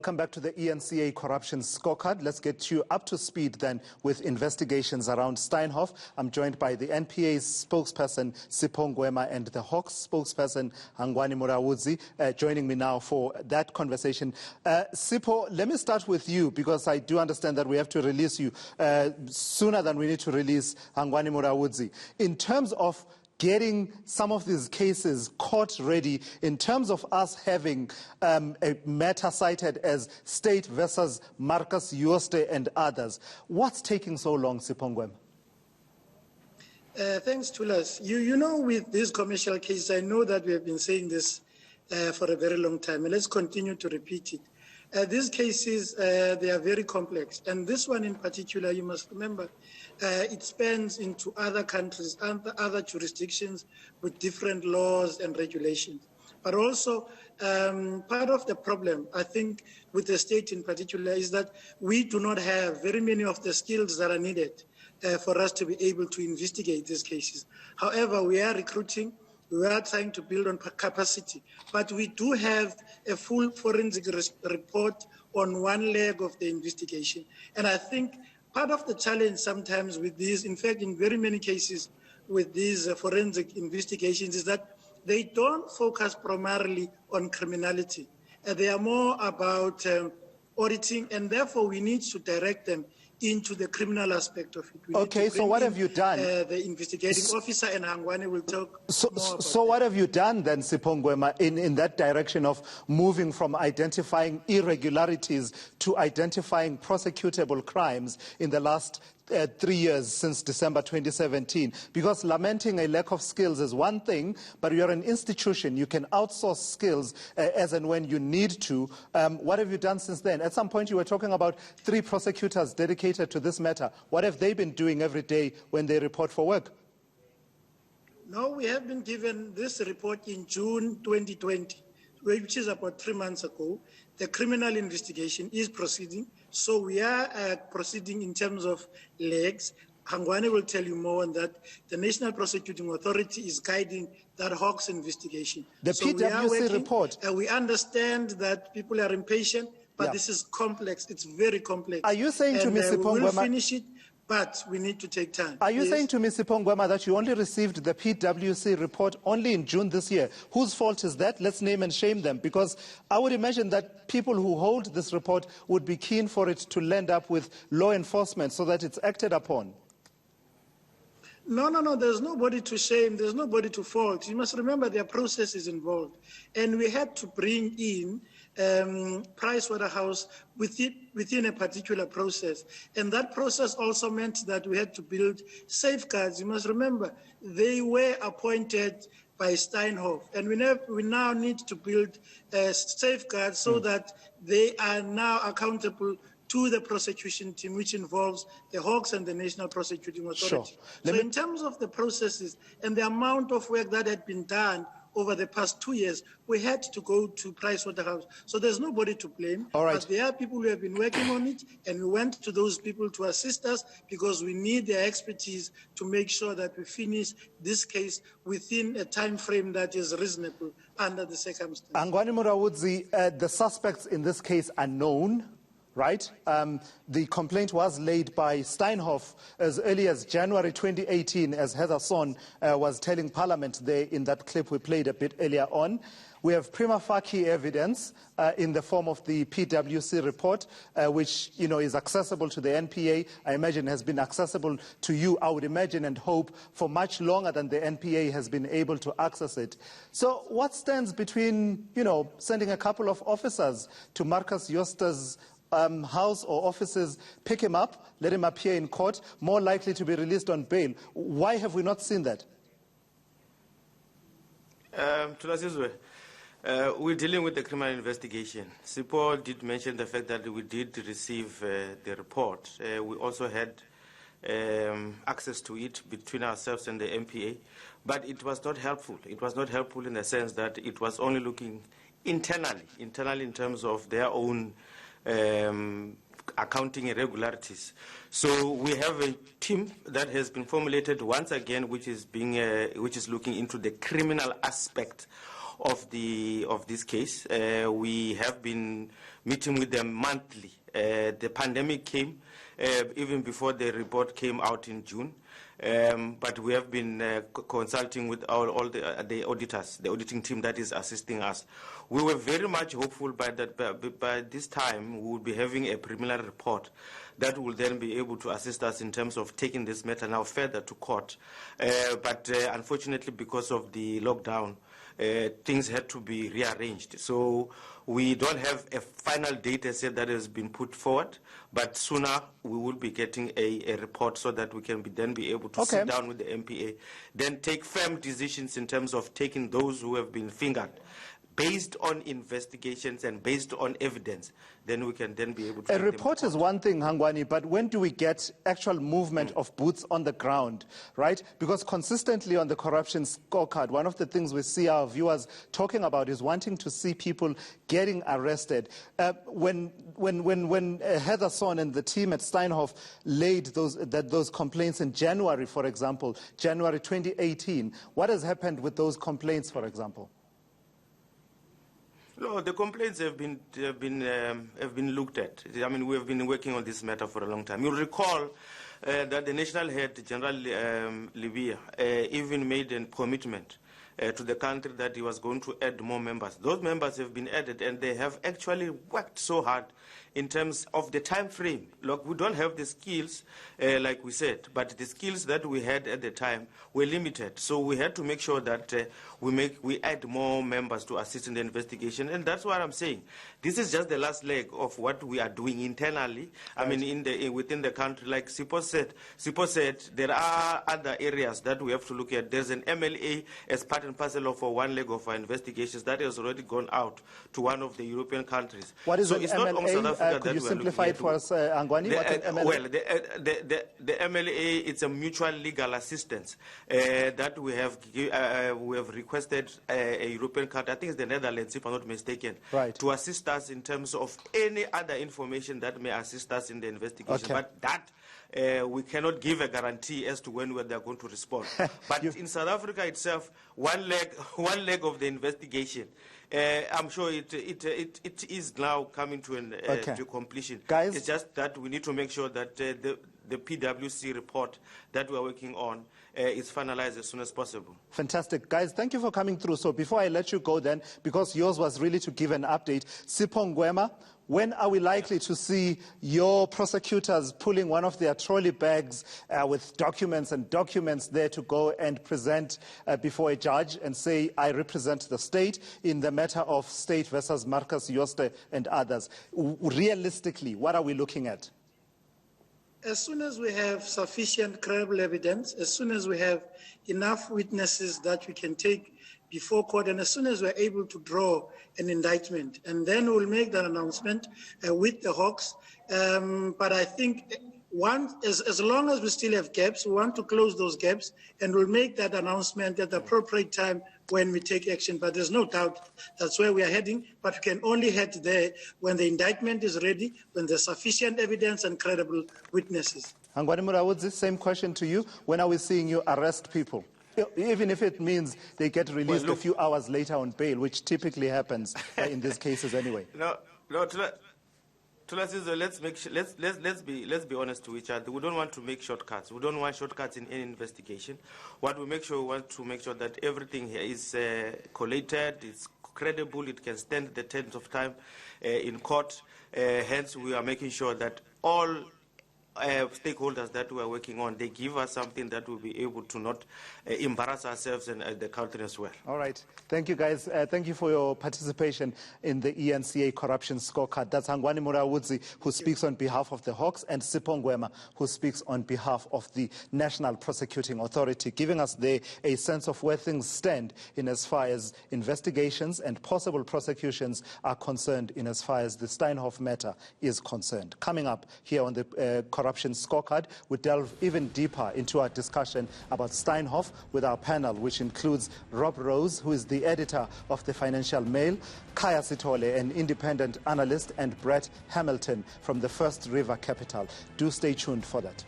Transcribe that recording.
Come back to the eNCA corruption scorecard. Let's get you up to speed then with investigations around Steinhoff. I'm joined by the NPA's spokesperson, Sipho Ngwema, and the Hawks spokesperson, Hangwani Mulaudzi, joining me now for that conversation. Sipho, let me start with you because I do understand that we have to release you sooner than we need to release Hangwani Mulaudzi. In terms of getting some of these cases court ready, in terms of us having a matter cited as State versus Marcus Jooste and others, what's taking so long, Sipho Ngwema? Thanks, Thulas. You know, with these commercial cases, I know that we have been saying this for a very long time, and let's continue to repeat it. These cases, they are very complex, and this one in particular, you must remember, it spans into other countries and other jurisdictions with different laws and regulations. But also, part of the problem, I think, with the state in particular, is that we do not have very many of the skills that are needed for us to be able to investigate these cases. However, we are recruiting. We are trying to build on capacity, but we do have a full forensic report on one leg of the investigation. And I think part of the challenge sometimes with these, in fact, in very many cases with these forensic investigations, is that they don't focus primarily on criminality. They are more about auditing, and therefore we need to direct them into the criminal aspect of it. Okay, so what have you done? The investigating officer, and Hangwani will talk more about So what have you done then, Sipho Ngwema, in that direction of moving from identifying irregularities to identifying prosecutable crimes in the last 3 years since December 2017? Because lamenting a lack of skills is one thing, but you're an institution. You can outsource skills as and when you need to. What have you done since then? At some point you were talking about 3 prosecutors dedicated to this matter. What have they been doing every day when they report for work? No, we have been given this report in June 2020, which is about 3 months ago. The criminal investigation is proceeding. So we are proceeding in terms of legs. Hangwani will tell you more on that. The National Prosecuting Authority is guiding that Hawks investigation. The PwC report. We understand that people are impatient, but this is complex. It's very complex. Are you saying to me, Sipho Ngwema, we will finish it, but we need to take time. Are you saying to me, Sipho Ngwema, that you only received the PwC report only in June this year? Whose fault is that? Let's name and shame them, because I would imagine that people who hold this report would be keen for it to land up with law enforcement so that it's acted upon. No, there's nobody to shame, there's nobody to fault. You must remember there are processes involved. And we had to bring in Pricewaterhouse within a particular process. And that process also meant that we had to build safeguards. You must remember, they were appointed by Steinhoff. And we now need to build safeguards so that they are now accountable to the prosecution team, which involves the Hawks and the National Prosecuting Authority. Sure. So in terms of the processes and the amount of work that had been done over the past 2 years, we had to go to Pricewaterhouse. So there's nobody to blame. All right. But there are people who have been working on it, and we went to those people to assist us because we need their expertise to make sure that we finish this case within a time frame that is reasonable under the circumstances. Hangwani Mulaudzi, the suspects in this case are known, right? The complaint was laid by Steinhoff as early as January 2018, as Heather Son was telling Parliament there in that clip we played a bit earlier on. We have prima facie evidence in the form of the PwC report, which is accessible to the NPA. I imagine has been accessible to you, I would imagine and hope, for much longer than the NPA has been able to access it. So what stands between, sending a couple of officers to Marcus Jooste's house or offices, pick him up, let him appear in court, more likely to be released on bail? Why have we not seen that? Thulasizwe, we're dealing with the criminal investigation. Sipho did mention the fact that we did receive the report. We also had access to it between ourselves and the MPA, but it was not helpful. It was not helpful in the sense that it was only looking internally in terms of their own accounting irregularities. So we have a team that has been formulated once again, which is looking into the criminal aspect of this case. We have been meeting with them monthly. The pandemic came even before the report came out in June. But we have been consulting with all the auditors, the auditing team that is assisting us. We were very much hopeful by this time we will be having a preliminary report that will then be able to assist us in terms of taking this matter now further to court. But unfortunately, because of the lockdown, things had to be rearranged. So we don't have a final data set that has been put forward, but sooner we will be getting a report so that we can then be able to sit down with the MPA, then take firm decisions in terms of taking those who have been fingered. Based on investigations and based on evidence, then we can then be able to... A report is one thing, Hangwani, but when do we get actual movement of boots on the ground, right? Because consistently on the corruption scorecard, one of the things we see our viewers talking about is wanting to see people getting arrested. When Heather Son and the team at Steinhoff laid those complaints in January, for example, January 2018, what has happened with those complaints, for example? No, the complaints have been looked at. I mean, we have been working on this matter for a long time. You'll recall that the national head, General Libya, even made a commitment to the country that he was going to add more members. Those members have been added, and they have actually worked so hard in terms of the time frame. Look, we don't have the skills, like we said, but the skills that we had at the time were limited. So we had to make sure that we add more members to assist in the investigation, and that's what I'm saying. This is just the last leg of what we are doing internally. I mean, within the country, like Sipho said, there are other areas that we have to look at. There's an MLA as part and parcel of one leg of our investigations that has already gone out to one of the European countries. What is so an it's MLA? Not only South Africa could you simplify it for us, Hangwani? The MLA, it's a mutual legal assistance that we have requested a European country, I think it's the Netherlands, if I'm not mistaken, to assist us in terms of any other information that may assist us in the investigation. But that we cannot give a guarantee as to when they are going to respond. But in South Africa itself, one leg of the investigation, I'm sure it is now coming to completion. Guys, it's just that we need to make sure that the PwC report that we are working on is finalized as soon as possible. Fantastic. Guys, thank you for coming through. So before I let you go then, because yours was really to give an update, Sipho Ngwema, when are we likely to see your prosecutors pulling one of their trolley bags with documents there to go and present before a judge and say, I represent the state in the matter of State versus Marcus Jooste and others? Realistically, what are we looking at? As soon as we have sufficient credible evidence, as soon as we have enough witnesses that we can take before court, and as soon as we're able to draw an indictment, and then we'll make that announcement with the Hawks. But I think as long as we still have gaps, we want to close those gaps, and we'll make that announcement at the appropriate time when we take action. But there's no doubt that's where we are heading, but we can only head there when the indictment is ready, when there's sufficient evidence and credible witnesses. Hangwani Mulaudzi, same question to you. When are we seeing you arrest people? Even if it means they get released a few hours later on bail, which typically happens in these cases anyway. No, Thulasizwe, let's be honest to each other. We don't want to make shortcuts. We don't want shortcuts in any investigation. We want to make sure that everything here is collated, it's credible, it can stand the test of time in court. Hence, we are making sure that all stakeholders that we are working on, they give us something that will be able to not embarrass ourselves and the country as well. All right. Thank you, guys. Thank you for your participation in the eNCA corruption scorecard. That's Hangwani Mulaudzi, who speaks on behalf of the Hawks, and Sipho Ngwema, who speaks on behalf of the National Prosecuting Authority, giving us there a sense of where things stand in as far as investigations and possible prosecutions are concerned, in as far as the Steinhoff matter is concerned. Coming up here on the corruption scorecard, we delve even deeper into our discussion about Steinhoff with our panel, which includes Rob Rose, who is the editor of the Financial Mail, Kaya Sitole, an independent analyst, and Brett Hamilton from the First River Capital. Do stay tuned for that.